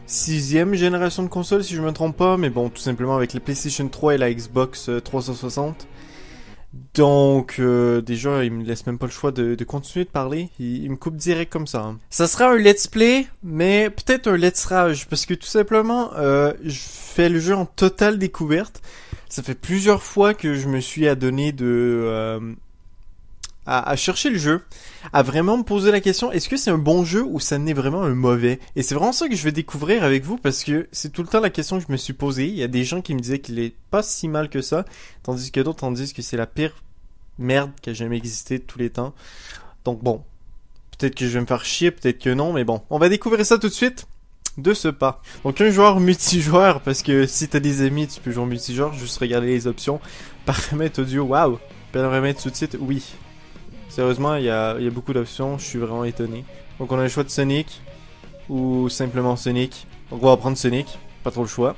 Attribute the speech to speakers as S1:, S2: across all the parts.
S1: 6e génération de console si je me trompe pas, mais bon, tout simplement avec la PlayStation 3 et la Xbox 360. Donc, déjà, il me laisse même pas le choix de continuer de parler. Il me coupe direct comme ça. Ça sera un let's play, mais peut-être un let's rage, parce que tout simplement, je fais le jeu en totale découverte. Ça fait plusieurs fois que je me suis adonné à chercher le jeu, à vraiment me poser la question, est-ce que c'est un bon jeu ou ça n'est vraiment un mauvais? Et c'est vraiment ça que je vais découvrir avec vous parce que c'est tout le temps la question que je me suis posée. Il y a des gens qui me disaient qu'il est pas si mal que ça, tandis que d'autres en disent que c'est la pire merde qui a jamais existé de tous les temps. Donc bon, peut-être que je vais me faire chier, peut-être que non, mais bon, on va découvrir ça tout de suite. De ce pas. Donc un joueur multijoueur, parce que si t'as des amis, tu peux jouer en multijoueur, juste regarder les options. Paramètres audio, waouh. Paramètres sous-titres, oui. Sérieusement, il y a beaucoup d'options, je suis vraiment étonné. Donc on a le choix de Sonic, ou simplement Sonic. Donc on va prendre Sonic, pas trop le choix.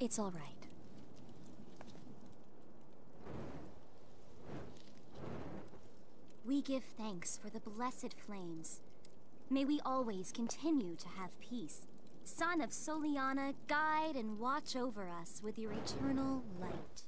S2: It's all right. We give thanks for the blessed flames. May we always continue to have peace. Son of Soliana, guide and watch over us with your eternal light.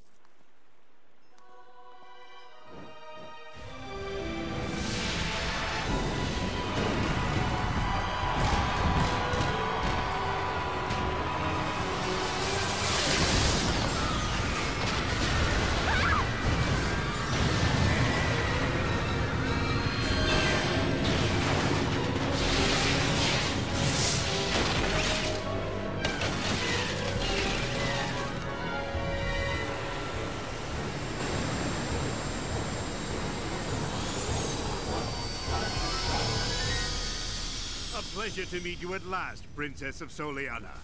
S3: Pleasure to meet you at last, Princess of Soliana.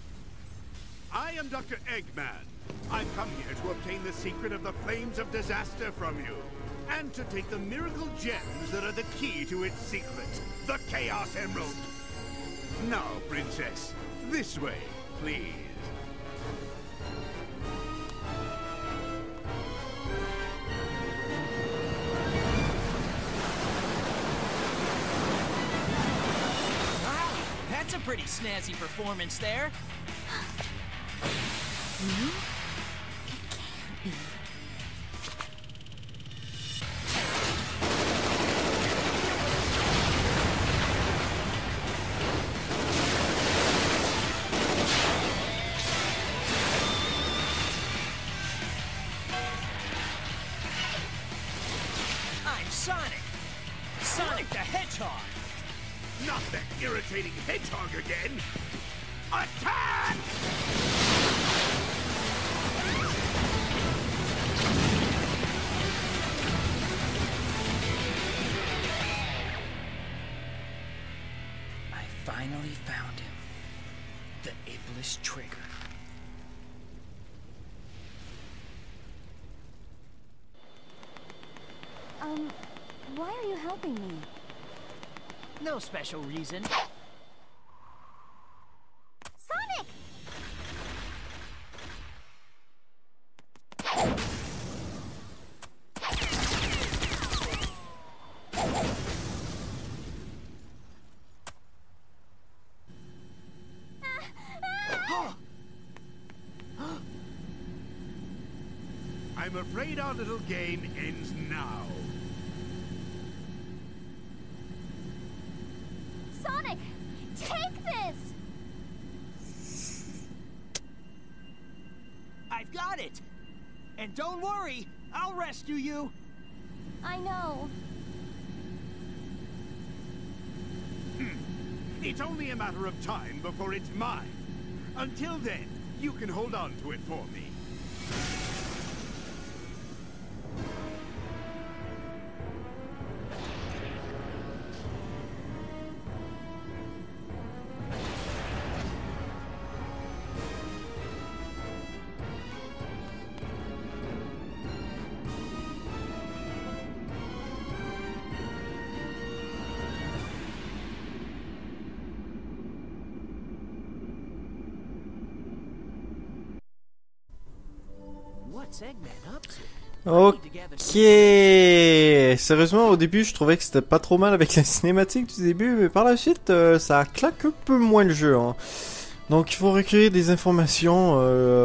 S3: I am Dr. Eggman. I've come here to obtain the secret of the Flames of Disaster from you, and to take the miracle gems that are the key to its secret, the Chaos Emerald. Now, Princess, this way, please.
S4: That's a pretty snazzy performance there.
S2: Hmm? It can't be.
S4: I'm Sonic. Sonic the Hedgehog.
S3: Not that irritating hedgehog again! Attack!
S4: I finally found him. The Iblis Trigger.
S2: Why are you helping me?
S4: No special reason.
S2: Sonic!
S3: I'm afraid our little game ends now.
S2: Take this!
S4: I've got it! And don't worry, I'll rescue you!
S2: I know.
S3: It's only a matter of time before it's mine. Until then, you can hold on to it for me.
S4: What's Eggman up to?
S1: Ok. Sérieusement, au début, je trouvais que c'était pas trop mal avec la cinématique du début, mais par la suite, ça claque un peu moins le jeu. Hein. Donc, il faut recueillir des informations.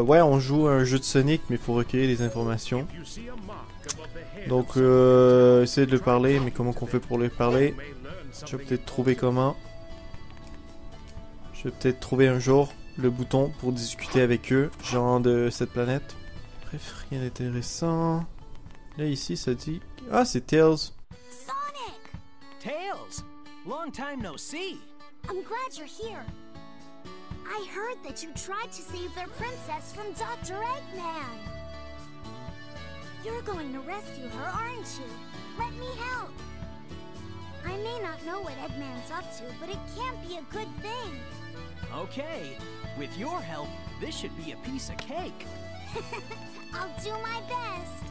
S1: Ouais, on joue à un jeu de Sonic, mais il faut recueillir des informations. Donc, essayer de le parler, mais comment qu'on fait pour le parler? Je vais peut-être trouver comment. Je vais peut-être trouver un jour le bouton pour discuter avec eux, genre de cette planète. Bref, rien d'intéressant. Là, ici, ça dit... Ah, c'est Tails.
S2: Sonic!
S4: Tails! Long time no see!
S2: I'm glad you're here. I heard that you tried to save their princess from Dr. Eggman. You're going to rescue her, aren't you? Let me help. I may not know what Eggman's up to, but it can't be a good thing.
S4: Okay, with your help, this should be a piece of cake.
S2: I'll do my best.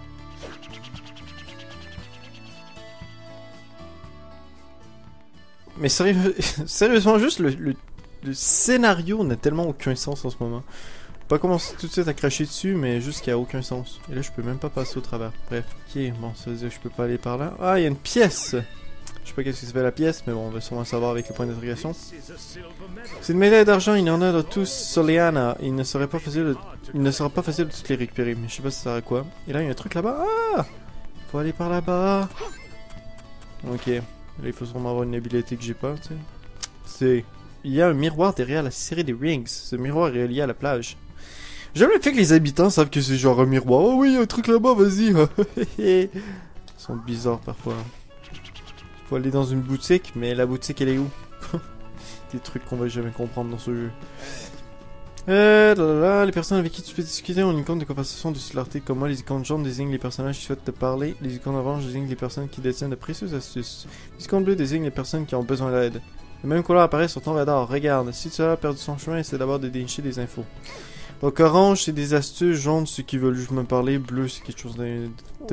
S1: Mais sérieusement, juste le scénario n'a tellement aucun sens en ce moment. Pas commencer tout de suite à cracher dessus, mais juste qu'il n'y a aucun sens. Et là, je peux même pas passer au travers. Bref, ok, bon, ça veut dire que je peux pas aller par là. Ah, il y a une pièce! Je sais pas qu'est-ce que ça fait la pièce, mais bon, on va sûrement savoir avec le point d'interrogation. C'est une médaille d'argent, il y en a dans tous Soleanna. Il ne sera pas facile de toutes les récupérer, mais je sais pas ça sert à quoi. Et là, il y a un truc là-bas. Ah! Faut aller par là-bas. Ok. Là, il faut sûrement avoir une habileté que j'ai pas, tu sais. C'est... Il y a un miroir derrière la série des Rings. Ce miroir est relié à la plage. J'aime le fait que les habitants savent que c'est genre un miroir. Oh oui, il y a un truc là-bas, vas-y. Ils sont bizarres parfois. Faut aller dans une boutique, mais la boutique elle est où? Des trucs qu'on va jamais comprendre dans ce jeu. Les personnes avec qui tu peux discuter ont une icône de conversation de similarité comme moi. Les icônes jaunes désignent les personnages qui souhaitent te parler. Les icônes oranges désignent les personnes qui détiennent de précieuses astuces. Les icônes bleues désignent les personnes qui ont besoin d'aide. Le même couleur apparaît sur ton radar. Regarde, si tu as perdu son chemin, essaie d'abord de dénicher des infos. Donc orange c'est des astuces, jaune ceux qui veulent juste me parler, bleu c'est quelque chose de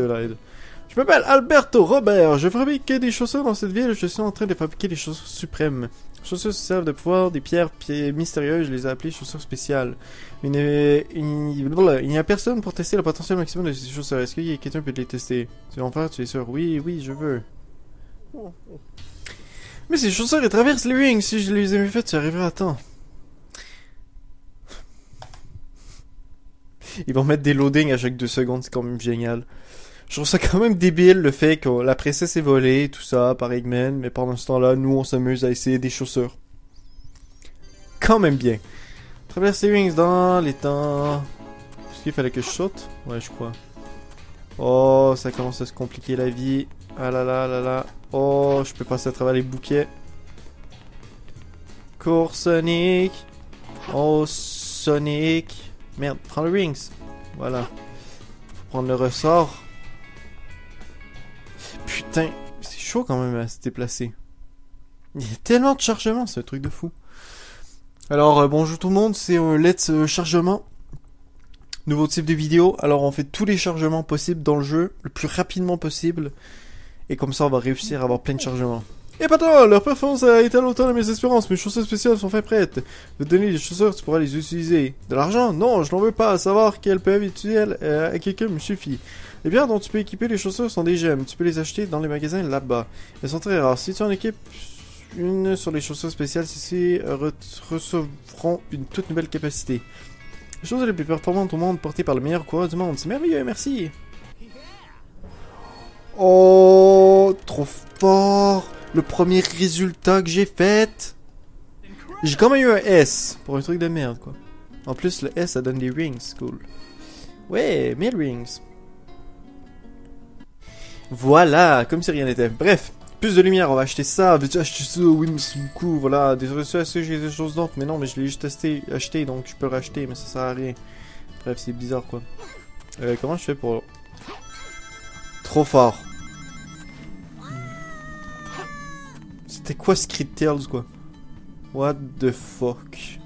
S1: l'aide. Je m'appelle Alberto Robert, je fabrique des chaussures dans cette ville, je suis en train de fabriquer des chaussures suprêmes. Les chaussures se servent de pouvoir des pierres mystérieuses, je les ai appelées chaussures spéciales. Il n'y a personne pour tester le potentiel maximum de ces chaussures, est-ce que quelqu'un peut les tester? Tu veux en faire, tu es sûr? Oui, oui, je veux. Mais ces chaussures, elles traversent les rings, si je les avais faites, tu arriverais à temps. Ils vont mettre des loadings à chaque 2 secondes, c'est quand même génial. Je trouve ça quand même débile le fait que la princesse est volée, tout ça, par Eggman, mais pendant ce temps-là, nous on s'amuse à essayer des chaussures. Quand même bien. Traverse les rings dans les temps. Est-ce qu'il fallait que je saute? Ouais, je crois. Oh, ça commence à se compliquer la vie. Ah là là là là. Oh, je peux passer à travers les bouquets. Cours Sonic. Oh, Sonic. Merde, prends le rings. Voilà. Faut prendre le ressort. Putain, c'est chaud quand même à se déplacer. Il y a tellement de chargements, c'est un truc de fou. Alors, bonjour tout le monde, c'est Let's Chargement. Nouveau type de vidéo. Alors, on fait tous les chargements possibles dans le jeu, le plus rapidement possible. Et comme ça, on va réussir à avoir plein de chargements. Et pas tant, leur performance a été à l'automne de mes espérances. Mes chaussures spéciales sont fin prêtes. Je vais te donner des chaussures, tu pourras les utiliser. De l'argent? Non, je n'en veux pas. Savoir qu'elles peuvent être utiles à quelqu'un me suffit. Les bières dont tu peux équiper les chaussures sont des gemmes. Tu peux les acheter dans les magasins là-bas. Elles sont très rares. Si tu en équipes une sur les chaussures spéciales, celles-ci recevront une toute nouvelle capacité. Les choses les plus performantes au monde portées par le meilleur coureur du monde. C'est merveilleux, merci. Oh, trop fort. Le premier résultat que j'ai fait. J'ai quand même eu un S pour un truc de merde, quoi. En plus, le S, ça donne des rings, cool. Ouais, 1000 rings. Voilà, comme si rien n'était. Bref, plus de lumière, on va acheter ça. Veux-tu acheter ça? Oui, merci beaucoup. Voilà, désolé, j'ai des choses d'autres. Mais non, mais je l'ai juste acheté, donc je peux le racheter, mais ça sert à rien. Bref, c'est bizarre, quoi. Comment je fais pour... Trop fort. C'était quoi ce cri de Tails, quoi? What the fuck?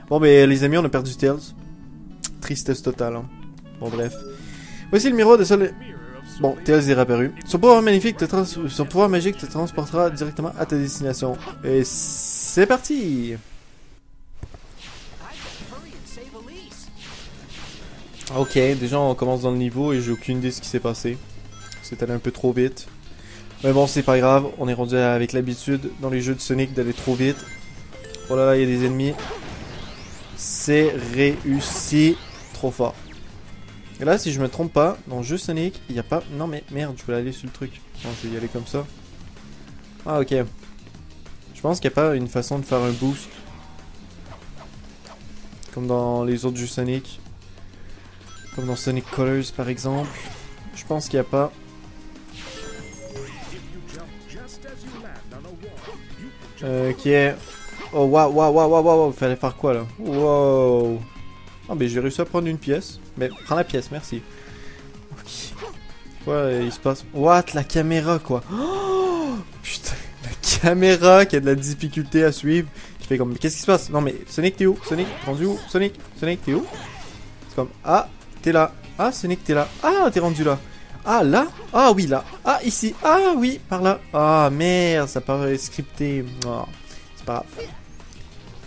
S1: Bon, ben, les amis, on a perdu Tails. Tristesse totale, hein. Bon, bref. Voici le miroir de Sol... Bon, Tails est réapparu. Son pouvoir magique te transportera directement à ta destination. Et c'est parti! Ok, déjà on commence dans le niveau et j'ai aucune idée de ce qui s'est passé. C'est allé un peu trop vite. Mais bon, c'est pas grave, on est rendu avec l'habitude dans les jeux de Sonic d'aller trop vite. Oh là là, il y a des ennemis. C'est réussi. Trop fort. Et là, si je me trompe pas, dans le jeu Sonic, il n'y a pas... Non mais merde, je voulais aller sur le truc. Non, je vais y aller comme ça. Ah ok. Je pense qu'il n'y a pas une façon de faire un boost. Comme dans les autres jeux Sonic. Comme dans Sonic Colors par exemple. Je pense qu'il n'y a pas. Ok. Oh waouh, waouh, waouh, waouh, waouh. Fallait faire quoi là? Wow. Ah mais j'ai réussi à prendre une pièce. Mais prends la pièce, merci. Ok. Quoi il se passe? What? La caméra quoi? Oh, putain. La caméra qui a de la difficulté à suivre. Qui fait comme... Qu'est-ce qui se passe? Non mais Sonic t'es où? Sonic, rendu où? Sonic, Sonic t'es où? C'est comme... Ah, t'es là. Ah Sonic t'es là. Ah t'es rendu là. Ah là? Ah oui là. Ah ici. Ah oui, par là. Ah merde, ça paraît scripté. Oh, c'est pas grave.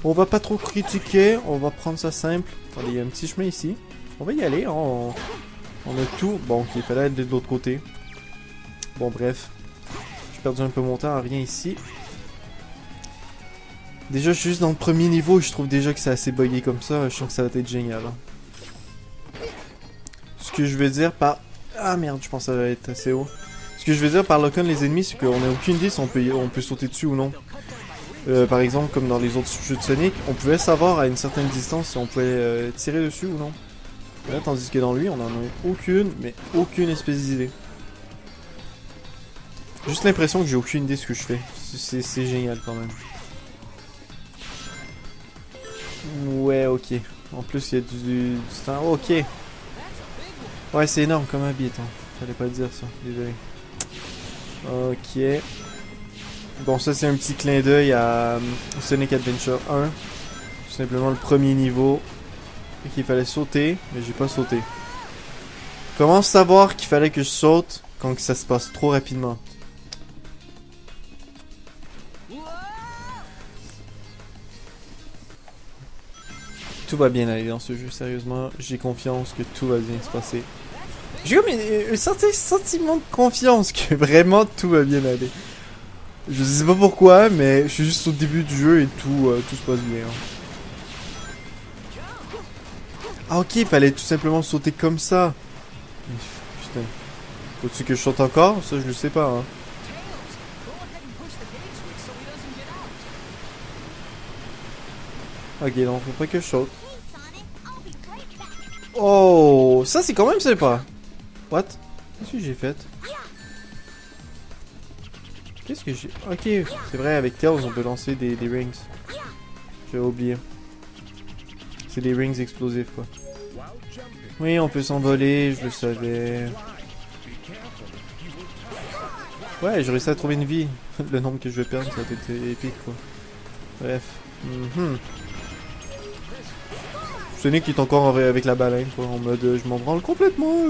S1: On va pas trop critiquer, on va prendre ça simple. Attendez, il y a un petit chemin ici. On va y aller, hein. On a tout. Bon, ok, il fallait aller de l'autre côté. Bon, bref. J'ai perdu un peu mon temps à rien ici. Déjà, je suis juste dans le premier niveau et je trouve déjà que c'est assez buggé comme ça. Je sens que ça va être génial. Hein. Ce que je veux dire par... Ah merde, je pense que ça va être assez haut. Ce que je veux dire par lock-on les ennemis, c'est qu'on n'a aucune idée si on peut sauter dessus ou non. Par exemple, comme dans les autres jeux de Sonic, on pouvait savoir à une certaine distance si on pouvait tirer dessus ou non. Là, tandis que dans lui, on en a aucune, mais aucune espèce d'idée. Juste l'impression que j'ai aucune idée de ce que je fais. C'est génial quand même. Ouais, ok. En plus, il y a du temps. Ok. Ouais, c'est énorme comme habit. Hein. Fallait pas le dire ça. Désolé. Ok. Bon, ça c'est un petit clin d'œil à Sonic Adventure 1. Tout simplement le premier niveau. Et qu'il fallait sauter, mais j'ai pas sauté. Comment savoir qu'il fallait que je saute quand ça se passe trop rapidement? Tout va bien aller dans ce jeu, sérieusement. J'ai confiance que tout va bien se passer. J'ai comme un sentiment de confiance que vraiment tout va bien aller. Je sais pas pourquoi, mais je suis juste au début du jeu et tout se passe bien. Ah ok, il fallait tout simplement sauter comme ça. Putain. Faut-tu que je saute encore? Ça je le sais pas. Hein. Ok, non, faut pas que je saute. Oh, ça c'est quand même sympa. What? Qu'est-ce que j'ai fait? Qu'est-ce que j'ai... Ok, c'est vrai, avec Tails, on peut lancer des rings. J'avais oublié. C'est des rings explosifs, quoi. Oui, on peut s'envoler, je le savais. Ouais, j'ai réussi à trouver une vie. Le nombre que je vais perdre, ça va être épique, quoi. Bref. Sonic est encore avec la baleine, quoi, en mode je m'en branle complètement.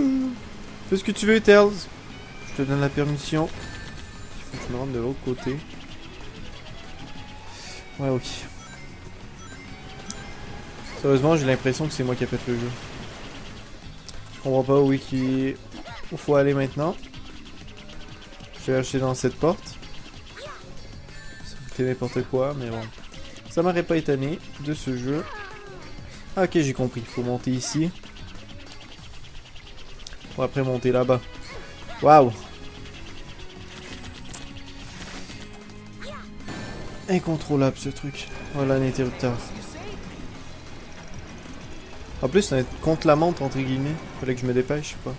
S1: Fais ce que tu veux, Tails. Je te donne la permission. Il faut que je me rende de l'autre côté. Ouais, ok. Sérieusement, j'ai l'impression que c'est moi qui ai fait le jeu. Je comprends pas où il faut aller maintenant. Je vais acheter dans cette porte. Ça fait n'importe quoi, mais bon. Ça m'aurait pas étonné de ce jeu. Ah, ok, j'ai compris. Il faut monter ici. Pour après monter là-bas. Waouh! incontrôlable ce truc. Voilà un interrupteur. En plus, c'est contre la montre entre guillemets. Fallait que je me dépêche, je sais pas.